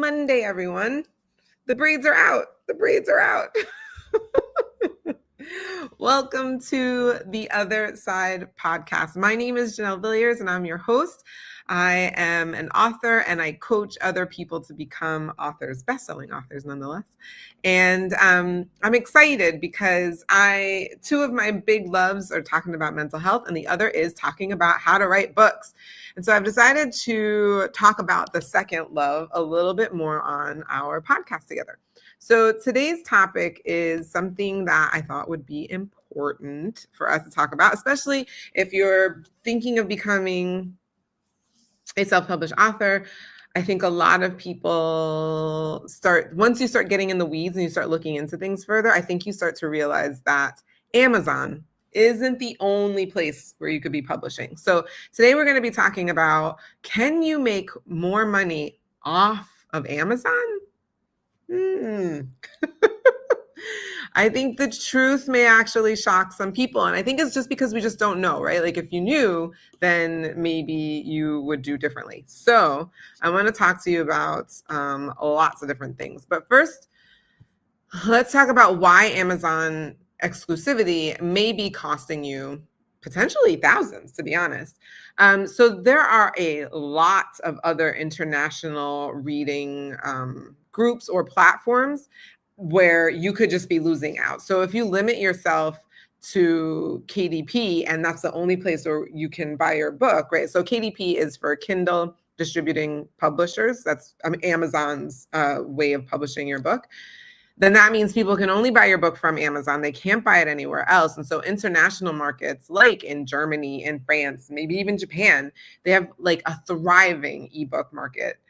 Monday, everyone. The braids are out. The braids are out. Welcome to the Other Side podcast. My name is Janelle Villiers, and I'm your host. I am an author, and I coach other people to become authors, best-selling authors, nonetheless. And I'm excited because two of my big loves are talking about mental health, and the other is talking about how to write books. And so I've decided to talk about the second love a little bit more on our podcast together. So today's topic is something that I thought would be important for us to talk about, especially if you're thinking of becoming a self-published author. I think a lot of people once you start getting in the weeds and you start looking into things further, I think you start to realize that Amazon isn't the only place where you could be publishing. So today we're going to be talking about, can you make more money off of Amazon? I think the truth may actually shock some people. And I think it's just because we just don't know, right? Like if you knew, then maybe you would do differently. So I want to talk to you about lots of different things. But first, let's talk about why Amazon exclusivity may be costing you potentially thousands, to be honest. So there are a lot of other international reading groups or platforms where you could just be losing out. So if you limit yourself to KDP, and that's the only place where you can buy your book, right? So KDP is for Kindle Distributing Publishers. That's Amazon's way of publishing your book. Then that means people can only buy your book from Amazon. They can't buy it anywhere else. And so international markets like in Germany and France, maybe even Japan, they have like a thriving ebook market.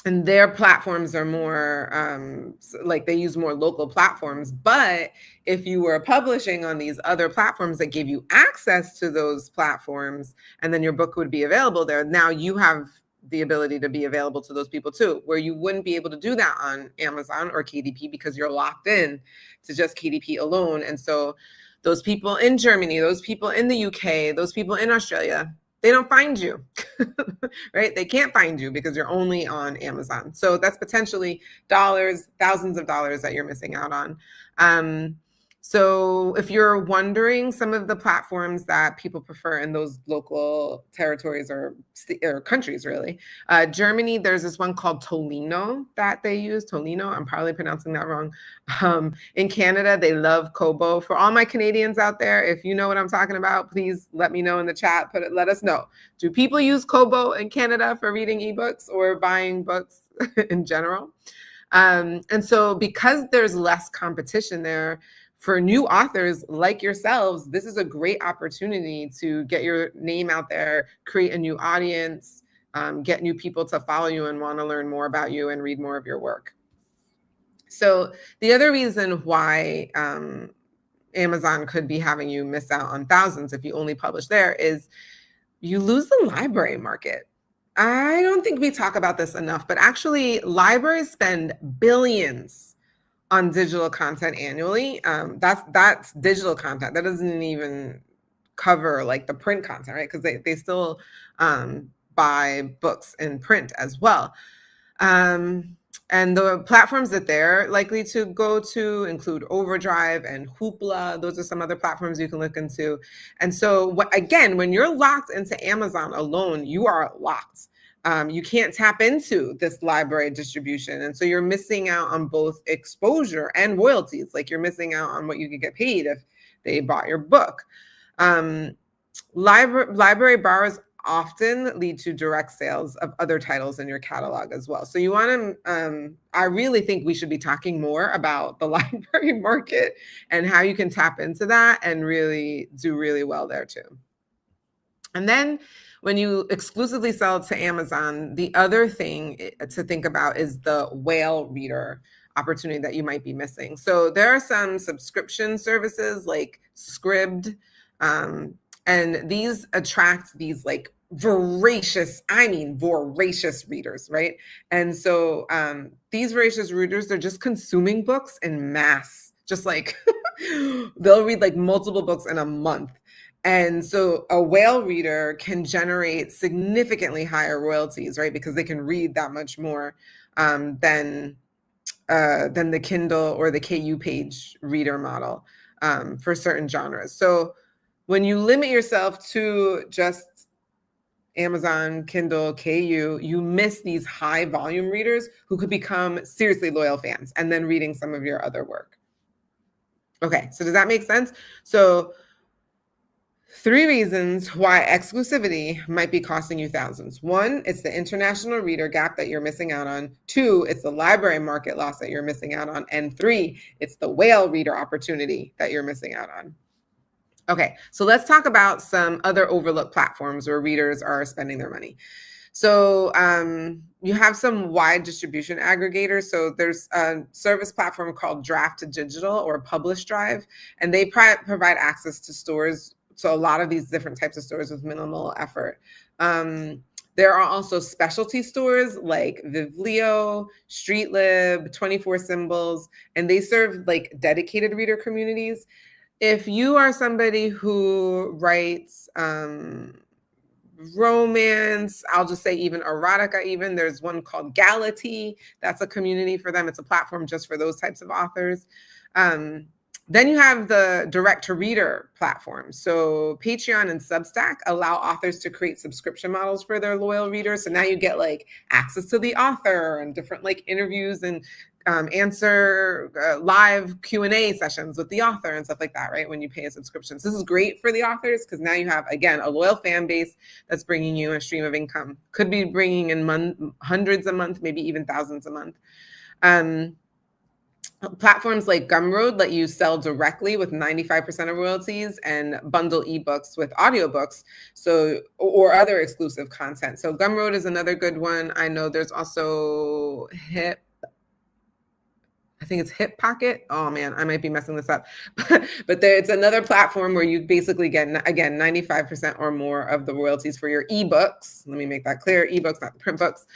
And their platforms are more like they use more local platforms. But if you were publishing on these other platforms that give you access to those platforms, and then your book would be available there, now you have the ability to be available to those people too, where you wouldn't be able to do that on Amazon or KDP because you're locked in to just KDP alone. And so those people in Germany, those people in the UK, those people in Australia, they don't find you, right? They can't find you because you're only on Amazon. So that's potentially dollars, thousands of dollars that you're missing out on. So if you're wondering, some of the platforms that people prefer in those local territories or countries, really, Germany, there's this one called Tolino that they use. Tolino, I'm probably pronouncing that wrong. In Canada, they love Kobo. For all my Canadians out there, if you know what I'm talking about, please let me know in the chat. Let us know. Do people use Kobo in Canada for reading ebooks or buying books in general? And so because there's less competition there, for new authors like yourselves, this is a great opportunity to get your name out there, create a new audience, get new people to follow you and want to learn more about you and read more of your work. So the other reason why Amazon could be having you miss out on thousands if you only publish there is you lose the library market. I don't think we talk about this enough, but actually libraries spend billions on digital content annually. That's digital content. That doesn't even cover like the print content, right? Because they still buy books in print as well. And the platforms that they're likely to go to include Overdrive and Hoopla. Those are some other platforms you can look into. And so again, when you're locked into Amazon alone, you are locked. You can't tap into this library distribution. And so you're missing out on both exposure and royalties. Like you're missing out on what you could get paid if they bought your book. Library borrows often lead to direct sales of other titles in your catalog as well. So you want to, I really think we should be talking more about the library market and how you can tap into that and really do really well there too. And then when you exclusively sell to Amazon, the other thing to think about is the whale reader opportunity that you might be missing. So there are some subscription services like Scribd, and these attract these like voracious readers, right? And so these voracious readers, they're just consuming books in mass, just like they'll read like multiple books in a month. And so a whale reader can generate significantly higher royalties, right? Because they can read that much more than the Kindle or the KU page reader model for certain genres. So when you limit yourself to just Amazon, Kindle, KU, you miss these high volume readers who could become seriously loyal fans and then reading some of your other work. Okay, so does that make sense? So 3 reasons why exclusivity might be costing you thousands. 1, it's the international reader gap that you're missing out on. 2, it's the library market loss that you're missing out on. And 3, it's the whale reader opportunity that you're missing out on. Okay, so let's talk about some other overlooked platforms where readers are spending their money. So you have some wide distribution aggregators. So there's a service platform called Draft to Digital or Publish Drive, and they provide access to stores, so a lot of these different types of stores with minimal effort. There are also specialty stores like Vivlio, Streetlib, 24 Symbols, and they serve like dedicated reader communities. If you are somebody who writes romance, I'll just say even erotica, even there's one called Gality. That's a community for them. It's a platform just for those types of authors. Then you have the direct to reader platform. So Patreon and Substack allow authors to create subscription models for their loyal readers. So now you get like access to the author and different like interviews and answer live Q&A sessions with the author and stuff like that, right? When you pay a subscription. So this is great for the authors because now you have, again, a loyal fan base that's bringing you a stream of income. Could be bringing in hundreds a month, maybe even thousands a month. Platforms like Gumroad let you sell directly with 95% of royalties and bundle ebooks with audiobooks, so or other exclusive content. So Gumroad is another good one. I know there's also I think it's Hip Pocket. Oh man, I might be messing this up. But it's another platform where you basically get, again, 95% or more of the royalties for your ebooks. Let me make that clear. Ebooks, not the print books.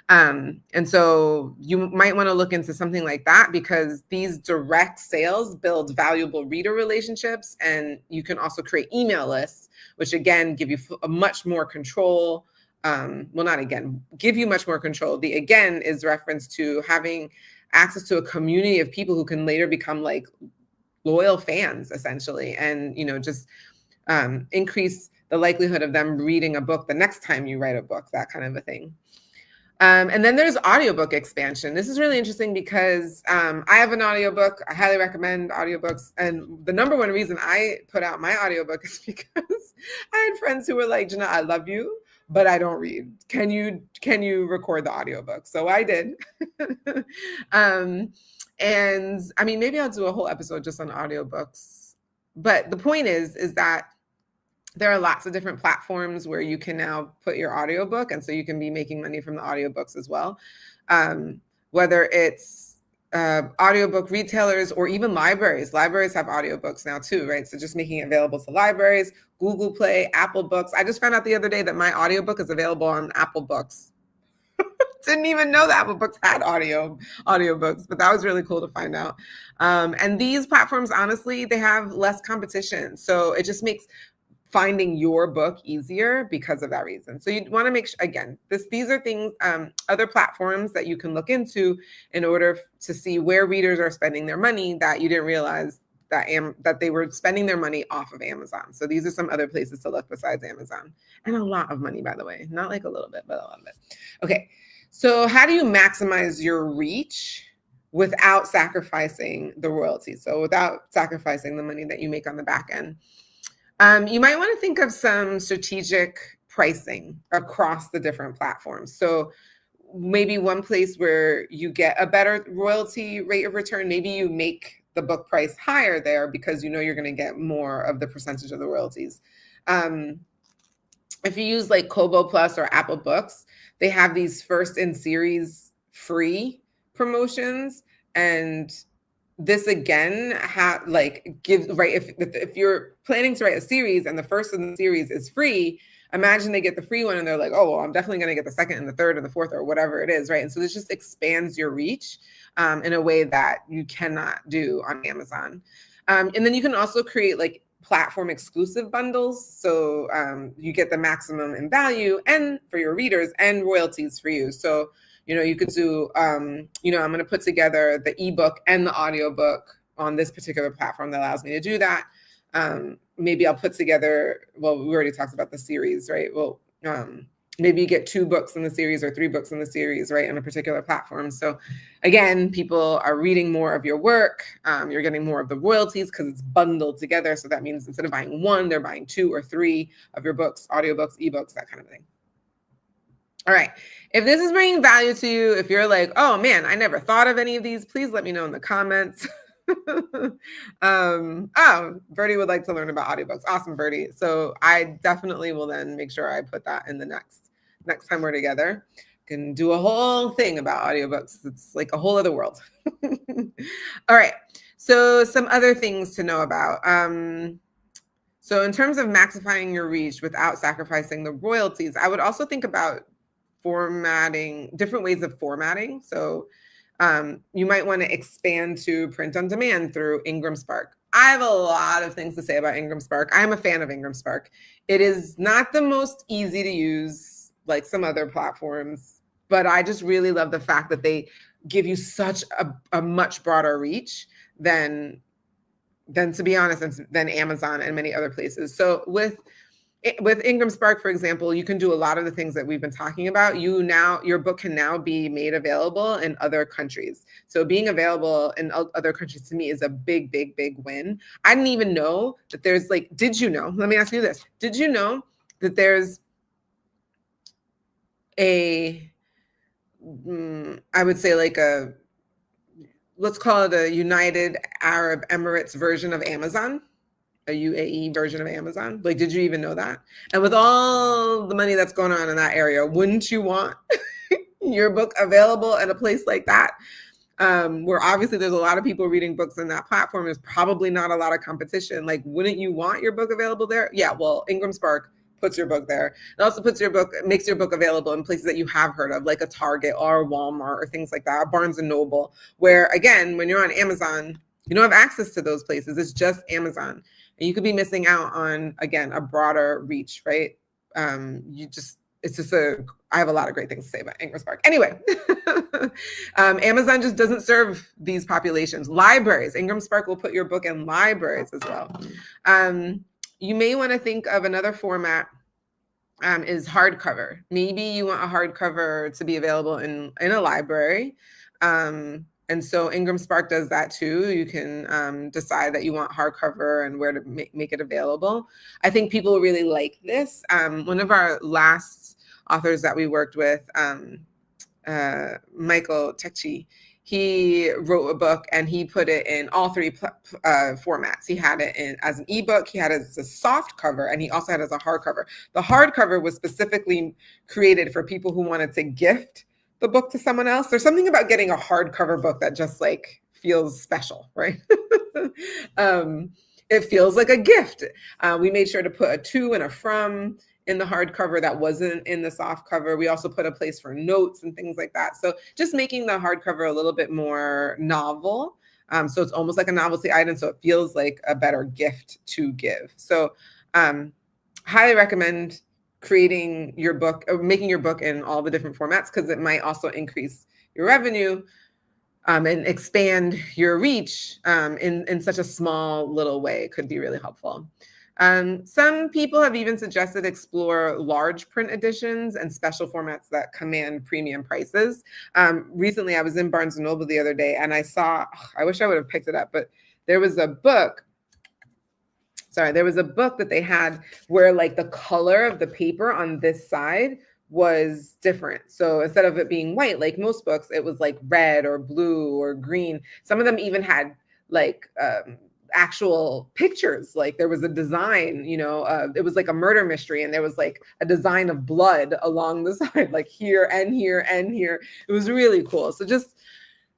And so you might want to look into something like that because these direct sales build valuable reader relationships. And you can also create email lists, which again, give you a much more control. Well, not again, give you much more control. The again is reference to having access to a community of people who can later become like loyal fans, essentially, and just increase the likelihood of them reading a book the next time you write a book, that kind of a thing. And then there's audiobook expansion. This is really interesting because I have an audiobook. I highly recommend audiobooks. And the number one reason I put out my audiobook is because I had friends who were like, Janelle, I love you, but I don't read. Can you record the audiobook? So I did. And I mean, maybe I'll do a whole episode just on audiobooks. But the point is that there are lots of different platforms where you can now put your audiobook, and so you can be making money from the audiobooks as well. Whether it's audiobook retailers or even libraries. Libraries have audiobooks now too, right? So just making it available to libraries, Google Play, Apple Books. I just found out the other day that my audiobook is available on Apple Books. Didn't even know that Apple Books had audiobooks, but that was really cool to find out. And these platforms, honestly, they have less competition. So it just makes finding your book easier because of that reason. So you want to make sure, again, these are things, other platforms that you can look into in order to see where readers are spending their money that you didn't realize that they were spending their money off of Amazon. So these are some other places to look besides Amazon. And a lot of money, by the way, not like a little bit, but a lot of it. Okay, so how do you maximize your reach without sacrificing the royalties? So without sacrificing the money that you make on the back end. You might want to think of some strategic pricing across the different platforms. So maybe one place where you get a better royalty rate of return, maybe you make the book price higher there because you're going to get more of the percentage of the royalties. If you use like Kobo Plus or Apple Books, they have these first in series free promotions, and this again if you're planning to write a series and the first in the series is free, imagine they get the free one and they're like, oh, well, I'm definitely going to get the second and the third and the fourth or whatever it is, right? And so this just expands your reach in a way that you cannot do on Amazon. And then you can also create like platform exclusive bundles. So you get the maximum in value and for your readers and royalties for you. So, you could do, I'm going to put together the ebook and the audiobook on this particular platform that allows me to do that. Maybe I'll put together, well, we already talked about the series, right? Well, maybe you get 2 books in the series or 3 books in the series, right, on a particular platform. So again, people are reading more of your work. You're getting more of the royalties because it's bundled together. So that means instead of buying 1, they're buying 2 or 3 of your books, audiobooks, ebooks, that kind of thing. All right. If this is bringing value to you, if you're like, oh man, I never thought of any of these, please let me know in the comments. Birdie would like to learn about audiobooks. Awesome, Birdie. So I definitely will then make sure I put that in the next time we're together. Can do a whole thing about audiobooks. It's like a whole other world. All right. So some other things to know about. So in terms of maxifying your reach without sacrificing the royalties, I would also think about formatting, different ways of formatting. So you might want to expand to print on demand through Ingram Spark. I have a lot of things to say about Ingram Spark. I'm a fan of Ingram Spark. It is not the most easy to use like some other platforms, but I just really love the fact that they give you such a much broader reach than to be honest, than Amazon and many other places. So with Ingram Spark, for example, you can do a lot of the things that we've been talking about. Your book can now be made available in other countries. So being available in other countries to me is a big, big, big win. I didn't even know that there's did you know? Let me ask you this. Did you know that there's I would say let's call it a United Arab Emirates version of Amazon? A UAE version of Amazon? Did you even know that? And with all the money that's going on in that area, wouldn't you want your book available in a place like that? Where obviously there's a lot of people reading books in that platform. There's probably not a lot of competition. Wouldn't you want your book available there? Yeah, well, Ingram Spark puts your book there. It also makes your book available in places that you have heard of, like a Target or Walmart or things like that, Barnes and Noble, where again, when you're on Amazon, you don't have access to those places. It's just Amazon. And you could be missing out on, again, a broader reach, right? I have a lot of great things to say about Ingram Spark. Anyway, Amazon just doesn't serve these populations. Libraries, Ingram Spark will put your book in libraries as well. You may want to think of another format is hardcover. Maybe you want a hardcover to be available in a library. And so Ingram Spark does that too. You can decide that you want hardcover and where to make it available. I think people really like this. One of our last authors that we worked with, Michael Techi, he wrote a book and he put it in all 3 formats. He had it as an ebook, he had it as a soft cover, and he also had it as a hardcover. The hardcover was specifically created for people who wanted to gift the book to someone else. There's something about getting a hardcover book that just feels special, right? It feels like a gift. We made sure to put a to and a from in the hardcover that wasn't in the soft cover. We also put a place for notes and things like that. So just making the hardcover a little bit more novel. So it's almost like a novelty item. So it feels like a better gift to give. So highly recommend creating your book or making your book in all the different formats, because it might also increase your revenue and expand your reach in such a small little way. It could be really helpful. Some people have even suggested explore large print editions and special formats that command premium prices. Recently, I was in Barnes & Noble the other day and I wish I would have picked it up, but there was a book that they had where the color of the paper on this side was different. So instead of it being white, like most books, it was red or blue or green. Some of them even had actual pictures. There was a design, it was a murder mystery, and there was a design of blood along the side, here and here and here. It was really cool. So just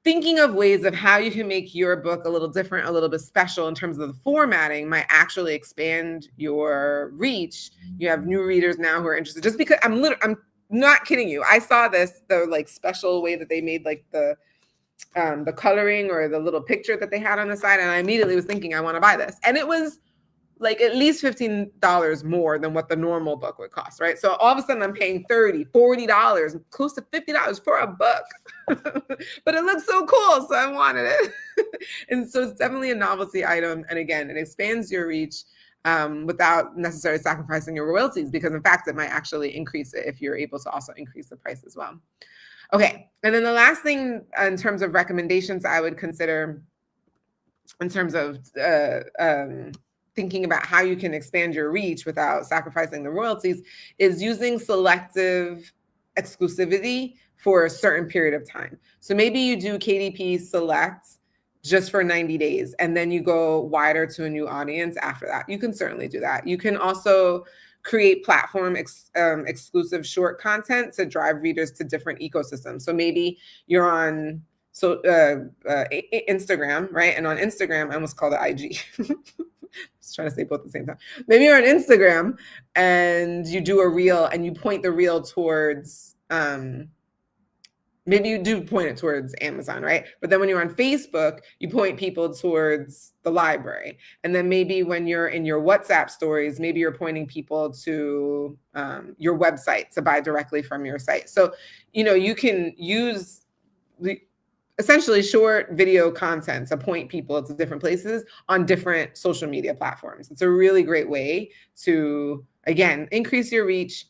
thinking of ways of how you can make your book a little different, a little bit special in terms of the formatting might actually expand your reach. You have new readers now who are interested. Just because I'm not kidding you. I saw the special way that they made the coloring or the little picture that they had on the side, and I immediately was thinking, I want to buy this. And it was like at least $15 more than what the normal book would cost, right? So all of a sudden I'm paying $30, $40, close to $50 for a book. But it looks so cool, so I wanted it. And so it's definitely a novelty item. And again, it expands your reach without necessarily sacrificing your royalties, because in fact, it might actually increase it if you're able to also increase the price as well. Okay, and then the last thing in terms of recommendations I would consider in terms of thinking about how you can expand your reach without sacrificing the royalties is using selective exclusivity for a certain period of time. So maybe you do KDP Select just for 90 days, and then you go wider to a new audience after that. You can certainly do that. You can also create platform exclusive short content to drive readers to different ecosystems. So maybe you're on Instagram, right? And on Instagram, I almost called it IG. Just trying to say both at the same time. Maybe you're on Instagram and you do a reel and you point the reel towards, maybe you do point it towards Amazon, right? But then when you're on Facebook, you point people towards the library. And then maybe when you're in your WhatsApp stories, maybe you're pointing people to your website to buy directly from your site. So, you can use essentially short video content to point people to different places on different social media platforms. It's a really great way to, again, increase your reach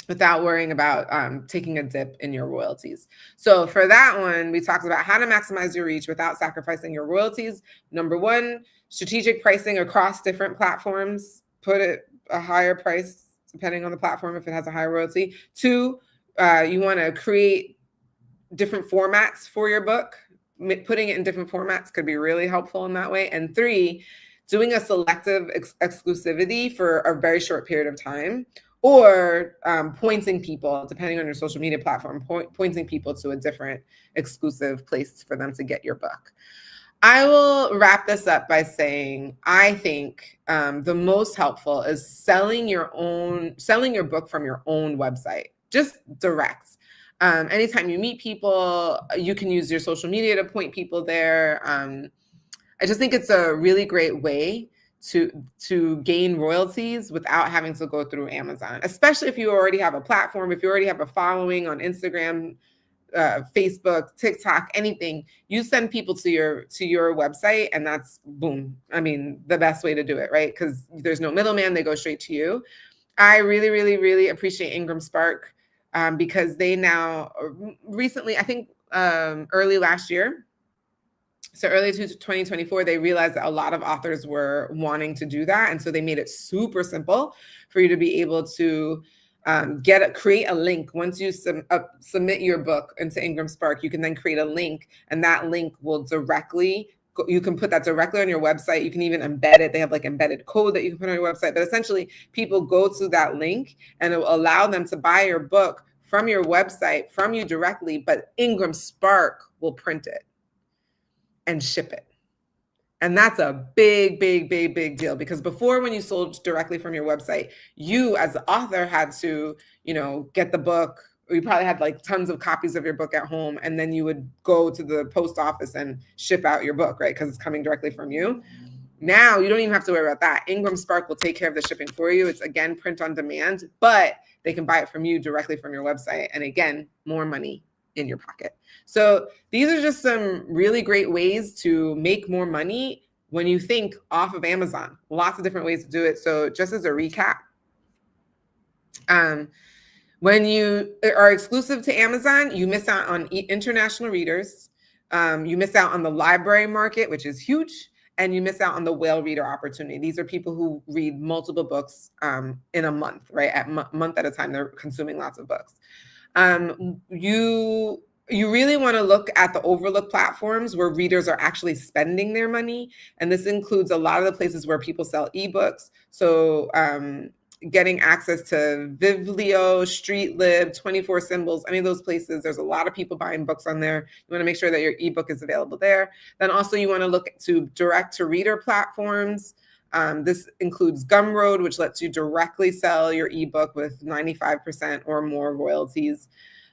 without worrying about taking a dip in your royalties. So for that one, we talked about how to maximize your reach without sacrificing your royalties. Number one, strategic pricing across different platforms. Put it a higher price depending on the platform if it has a higher royalty. Two, you want to create different formats for your book. Putting it in different formats could be really helpful in that way. And three, doing a selective exclusivity for a very short period of time, or pointing people, depending on your social media platform, pointing people to a different exclusive place for them to get your book. I will wrap this up by saying I think the most helpful is selling your book from your own website, just direct. Anytime you meet people, you can use your social media to point people there. I just think it's a really great way to gain royalties without having to go through Amazon, especially if you already have a platform, if you already have a following on Instagram, Facebook, TikTok, anything. You send people to your website, and that's boom. I mean, the best way to do it, right? Because there's no middleman; they go straight to you. I really, really, really appreciate Ingram Spark because they now recently, I think early last year. So early to 2024, they realized that a lot of authors were wanting to do that. And so they made it super simple for you to be able to create a link. Once you submit your book into Ingram Spark, you can then create a link, and that link will you can put that directly on your website. You can even embed it. They have like embedded code that you can put on your website. But essentially, people go to that link and it will allow them to buy your book from your website, from you directly, but Ingram Spark will print it and ship it. And that's a big, big, big, big deal, because before, when you sold directly from your website, you as the author had to, get the book, or you probably had like tons of copies of your book at home, and then you would go to the post office and ship out your book, right? Because it's coming directly from you. Now you don't even have to worry about that. Ingram Spark will take care of the shipping for you. It's, again, print on demand, but they can buy it from you directly from your website. And again, more money in your pocket. So these are just some really great ways to make more money when you think off of Amazon. Lots of different ways to do it. So just as a recap, when you are exclusive to Amazon, you miss out on international readers. You miss out on the library market, which is huge. And you miss out on the whale reader opportunity. These are people who read multiple books in a month, right? At month at a time, they're consuming lots of books. You really want to look at the overlooked platforms where readers are actually spending their money. And this includes a lot of the places where people sell ebooks. So getting access to Villiers, StreetLib, 24 Symbols, any of those places, there's a lot of people buying books on there. You want to make sure that your ebook is available there. Then also you want to look to direct to reader platforms. This includes Gumroad, which lets you directly sell your ebook with 95% or more royalties.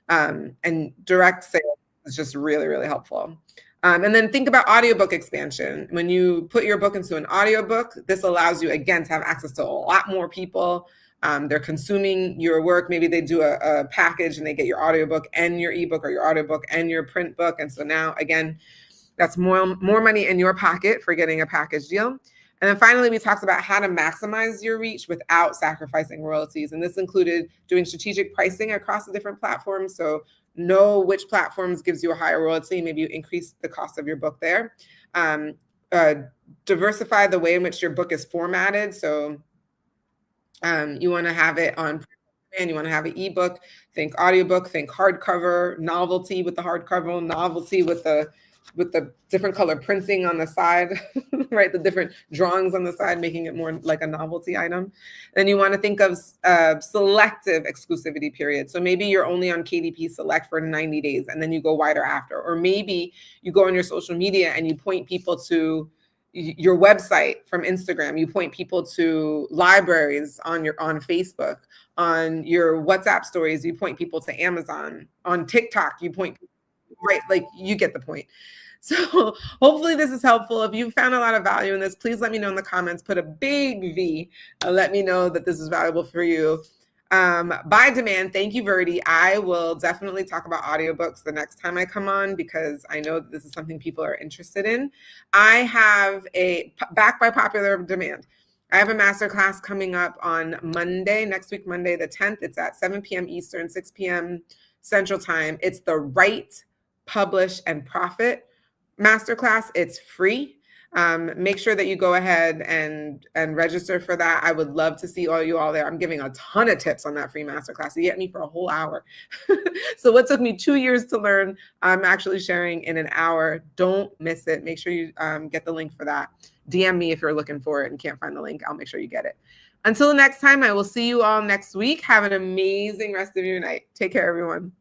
And direct sales is just really, really helpful. And then think about audiobook expansion. When you put your book into an audiobook, this allows you, again, to have access to a lot more people. They're consuming your work. Maybe they do a package and they get your audiobook and your ebook, or your audiobook and your print book. And so now, again, that's more money in your pocket for getting a package deal. And then finally, we talked about how to maximize your reach without sacrificing royalties. And this included doing strategic pricing across the different platforms. So know which platforms gives you a higher royalty. Maybe you increase the cost of your book there. Diversify the way in which your book is formatted. So you want to have it on and you want to have an ebook, think audiobook, think hardcover, novelty with the hardcover, novelty with the different color printing on the side, right? The different drawings on the side, making it more like a novelty item. Then you want to think of selective exclusivity periods. So maybe you're only on KDP Select for 90 days and then you go wider after. Or maybe you go on your social media and you point people to your website from Instagram. You point people to libraries on Facebook. On your WhatsApp stories, you point people to Amazon. On TikTok, you point people, right? Like, you get the point. So hopefully this is helpful. If you found a lot of value in this, please let me know in the comments. Put a big V. Let me know that this is valuable for you. By demand, thank you, Verdi. I will definitely talk about audiobooks the next time I come on, because I know that this is something people are interested in. I have back by popular demand, I have a masterclass coming up on Monday, next week, Monday the 10th. It's at 7 p.m. Eastern, 6 p.m. Central Time. It's the Write, Publish, and Profit masterclass. It's free. Make sure that you go ahead and register for that. I would love to see you all there. I'm giving a ton of tips on that free masterclass. You get me for a whole hour. So what took me 2 years to learn, I'm actually sharing in an hour. Don't miss it. Make sure you get the link for that. DM me if you're looking for it and can't find the link. I'll make sure you get it. Until next time, I will see you all next week. Have an amazing rest of your night. Take care, everyone.